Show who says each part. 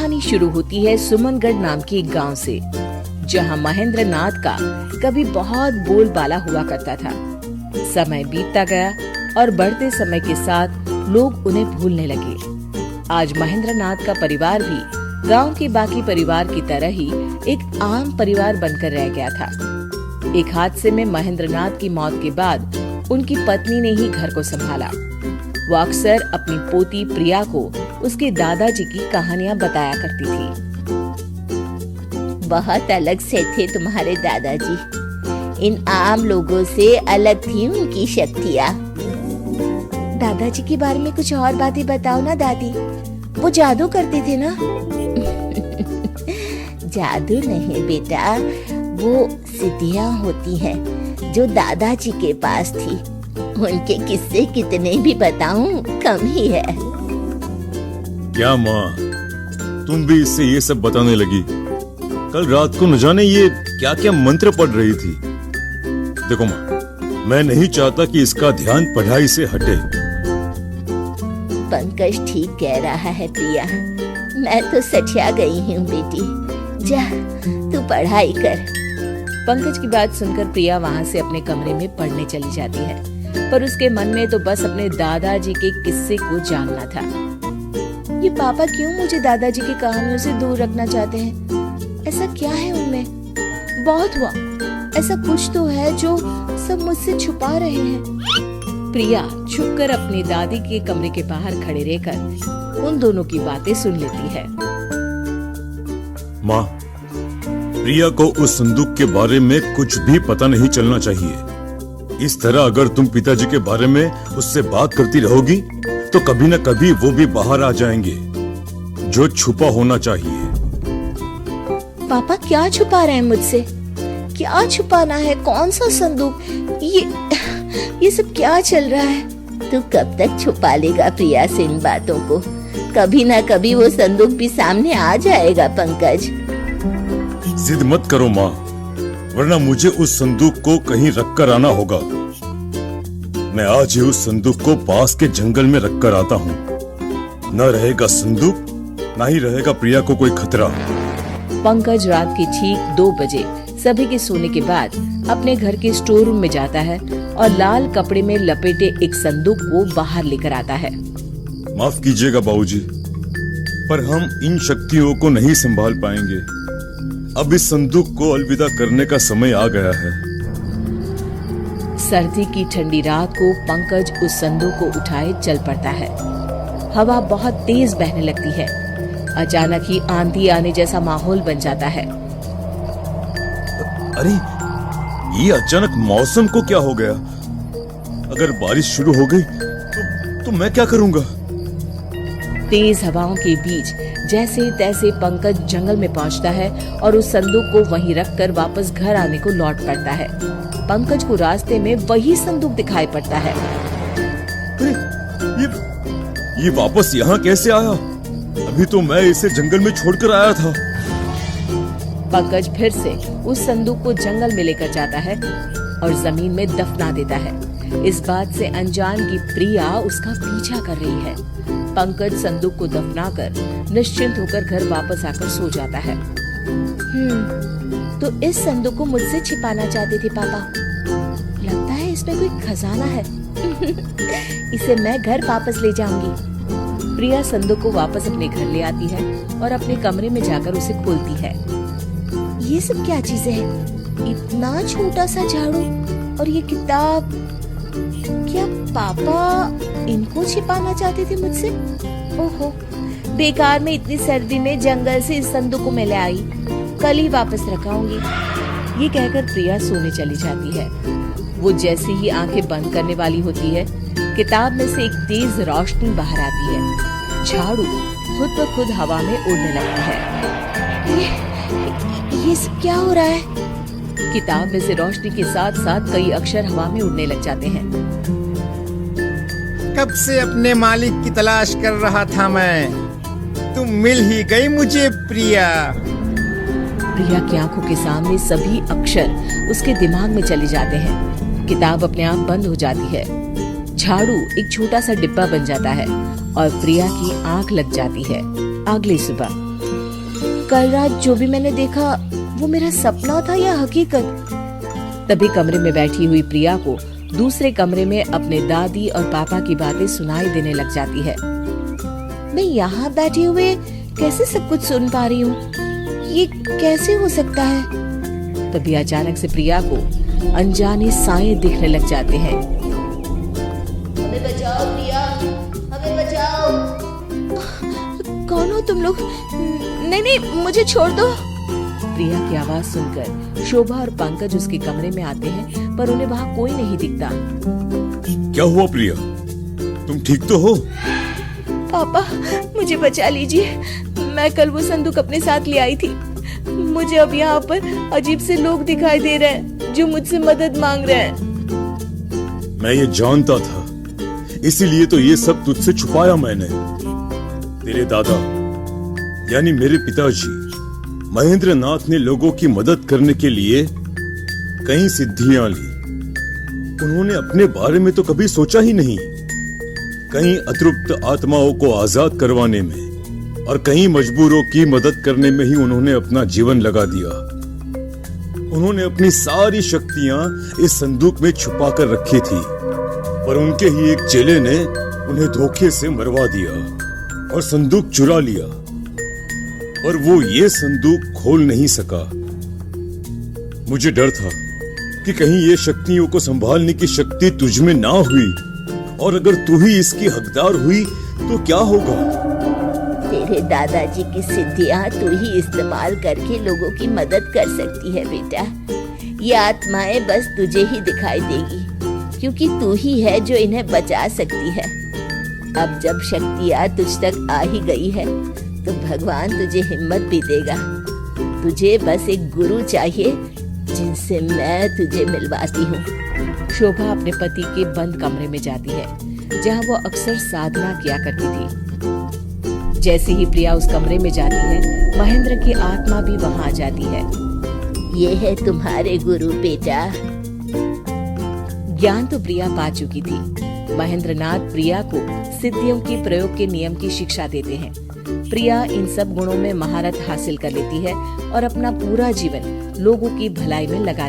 Speaker 1: कहानी शुरू होती है सुमनगढ़ नाम के एक गांव से, जहां महेंद्र नाथ का कभी बहुत बोलबाला हुआ करता था। समय बीतता गया और बढ़ते समय के साथ लोग उन्हें भूलने लगे। आज महेंद्र नाथ का परिवार भी गांव के बाकी परिवार की तरह ही एक आम परिवार बनकर रह गया था। एक हादसे में महेंद्र नाथ की मौत के बाद उनकी पत्नी ने ही घर को संभाला। वो अक्सर अपनी पोती प्रिया को उसके दादाजी की कहानियां बताया करती थी।
Speaker 2: बहुत अलग से थे तुम्हारे दादाजी। इन आम लोगों से अलग थी उनकी शक्तियाँ।
Speaker 1: दादाजी के बारे में कुछ और बातें बताओ ना दादी। वो जादू करते थे ना?
Speaker 2: जादू नहीं बेटा, वो सिद्धियाँ होती हैं जो दादाजी के पास थी। उनके किस्से कितने भी बताऊं कम ही है।
Speaker 3: क्या माँ, तुम भी इससे ये सब बताने लगी? कल रात को न जाने ये क्या क्या मंत्र पढ़ रही थी। देखो माँ, मैं नहीं चाहता कि इसका ध्यान पढ़ाई से हटे।
Speaker 2: पंकज ठीक कह रहा है प्रिया, मैं तो सठिया गई हूँ बेटी। जा तू पढ़ाई कर।
Speaker 1: पंकज की बात सुनकर प्रिया वहाँ से अपने कमरे में पढ़ने चली जाती है, पर उसके मन में तो बस अपने दादाजी के किस्से को जानना था। ये पापा क्यों मुझे दादाजी की कहानियों से दूर रखना चाहते हैं? ऐसा क्या है उनमें? बहुत हुआ, ऐसा कुछ तो है जो सब मुझसे छुपा रहे हैं। प्रिया छुपकर अपनी दादी के कमरे के बाहर खड़े रहकर उन दोनों की बातें सुन लेती है।
Speaker 3: माँ, प्रिया को उस संदूक के बारे में कुछ भी पता नहीं चलना चाहिए। इस तरह अगर तुम पिताजी के बारे में उससे बात करती रहोगी तो कभी न कभी वो भी बाहर आ जाएंगे। जो छुपा होना चाहिए।
Speaker 1: पापा क्या छुपा रहे हैं मुझसे? क्या छुपाना है? कौन सा संदूक? ये सब क्या चल रहा है?
Speaker 2: तू कब तक छुपा लेगा प्रिया से इन बातों को? कभी ना कभी वो संदूक भी सामने आ जाएगा पंकज।
Speaker 3: जिद मत करो माँ, वरना मुझे उस संदूक को कहीं रख कर आना होगा। मैं आज ही उस संदूक को पास के जंगल में रख कर आता हूँ। न रहेगा संदूक, न ही रहेगा प्रिया को कोई खतरा।
Speaker 1: पंकज रात के ठीक 2 बजे सभी के सोने के बाद अपने घर के स्टोर रूम में जाता है और लाल कपड़े में लपेटे एक संदूक को बाहर लेकर आता है।
Speaker 3: माफ कीजिएगा बाबूजी, पर हम इन शक्तियों को नहीं संभाल पाएंगे। अब इस संदूक को अलविदा करने का समय आ गया है।
Speaker 1: सर्दी की ठंडी रात को पंकज उस संदूक को उठाए चल पड़ता है। हवा बहुत तेज बहने लगती है। अचानक ही आंधी आने जैसा माहौल बन जाता है।
Speaker 3: अरे, ये अचानक मौसम को क्या हो गया? अगर बारिश शुरू हो गई तो मैं क्या करूंगा?
Speaker 1: तेज हवाओं के बीच जैसे तैसे पंकज जंगल में पहुंचता है और उस संदूक को वहीं रखकर वापस घर आने को लौट पड़ता है। पंकज को रास्ते में वही संदूक दिखाई पड़ता है।
Speaker 3: अरे, ये वापस यहाँ कैसे आया? अभी तो मैं इसे जंगल में छोड़कर आया था।
Speaker 1: पंकज फिर से उस संदूक को जंगल में लेकर जाता है और जमीन में दफना देता है। इस बात से अनजान की प्रिया उसका पीछा कर रही है। पंकज संदूक को दफनाकर निश्चिंत होकर घर वापस आकर सो जाता है। तो इस संदूक को मुझसे छिपाना चाहते थे पापा। लगता है इसमें कोई खजाना है। इसे मैं घर वापस ले जाऊंगी। प्रिया संदूक को वापस अपने घर ले आती है और अपने कमरे में जाकर उसे खोलती है। ये सब क्या चीजें हैं? इतना छोटा सा झाड़ू और ये किताब। क्या पापा इनको छिपाना चाहते थे मुझसे? ओहो, बेकार में इतनी सर्दी में जंगल से इस संदूक को मैं ले आई। कल ही वापस रखाऊंगी। ये कहकर प्रिया सोने चली जाती है। वो जैसे ही आंखें बंद करने वाली होती है, किताब में से एक तेज रोशनी बाहर आती है। झाड़ू खुद ब खुद हवा में उड़ने लगता है। ये सब क्या हो रहा है? किताब में से रोशनी के साथ साथ कई अक्षर हवा में उड़ने लग जाते हैं।
Speaker 4: कब से अपने मालिक की तलाश कर रहा था मैं। तुम मिल ही गई मुझे प्रिया।
Speaker 1: प्रिया की आंखों के सामने सभी अक्षर उसके दिमाग में चले जाते हैं। किताब अपने आप बंद हो जाती है। झाड़ू एक छोटा सा डिब्बा बन जाता है और प्रिया की आंख लग जाती है। अगली सुबह कल रात जो भी मैंने देखा वो मेरा सपना था या हकीकत? तभी कमरे में बैठी हुई प्रिया को दूसरे कमरे में अपने दादी और पापा की बातें सुनाई देने लग जाती है। मैं यहाँ बैठे हुए कैसे सब कुछ सुन पा रही हूँ? ये कैसे हो सकता है? तभी अचानक से प्रिया को अनजाने साए दिखने लग जाते हैं।
Speaker 2: हमें बचाओ प्रिया, हमें बचाओ।
Speaker 1: कौन हो तुम लोग? नहीं नहीं, मुझे छोड़ दो। प्रिया की आवाज सुनकर शोभा और पंकज उसके कमरे में आते हैं, पर उन्हें वहाँ कोई नहीं दिखता।
Speaker 3: क्या हुआ प्रिया, तुम ठीक तो हो?
Speaker 1: पापा, मुझे बचा लीजिए। मैं कल वो संदूक अपने साथ ले आई थी। मुझे अब यहाँ पर अजीब से लोग दिखाई दे रहे हैं जो मुझसे मदद मांग रहे हैं।
Speaker 3: मैं ये जानता था, इसीलिए तो ये सब तुझसे छुपाया मैंने। तेरे दादा यानी मेरे पिताजी महेंद्र नाथ ने लोगों की मदद करने के लिए कई सिद्धियां ली। उन्होंने अपने बारे में तो कभी सोचा ही नहीं। कई अतृप्त आत्माओं को आजाद करवाने में और कई मजबूरों की मदद करने में ही उन्होंने अपना जीवन लगा दिया। उन्होंने अपनी सारी शक्तियां इस संदूक में छुपा कर रखी थी, पर उनके ही एक चेले ने उन्हें धोखे से मरवा दिया और संदूक चुरा लिया, और वो ये संदूक खोल नहीं सका। मुझे डर था कि कहीं ये शक्तियों को संभालने की शक्ति तुझ में ना हुई, और अगर तू ही इसकी हकदार हुई तो क्या होगा?
Speaker 2: तेरे दादाजी की सिद्धियां तू ही इस्तेमाल करके लोगों की मदद कर सकती है बेटा। ये आत्माएं बस तुझे ही दिखाई देगी, क्योंकि तू ही है जो इन्हें बचा सकती है। अब जब शक्तियां तुझ तक आ ही गई है तो भगवान तुझे हिम्मत भी देगा। तुझे बस एक गुरु चाहिए जिनसे मैं तुझे मिलवाती हूँ।
Speaker 1: शोभा अपने पति के बंद कमरे में जाती है जहाँ वो अक्सर साधना किया करती थी। जैसे ही प्रिया उस कमरे में जाती है, महेंद्र की आत्मा भी वहाँ आ जाती है।
Speaker 2: ये है तुम्हारे गुरु बेटा।
Speaker 1: ज्ञान तो प्रिया पा चुकी थी। महेंद्र नाथ प्रिया को सिद्धियों के प्रयोग के नियम की शिक्षा देते हैं। प्रिया इन सब गुणों में महारत हासिल कर लेती है और अपना पूरा जीवन लोगों की भलाई में लगा देती है।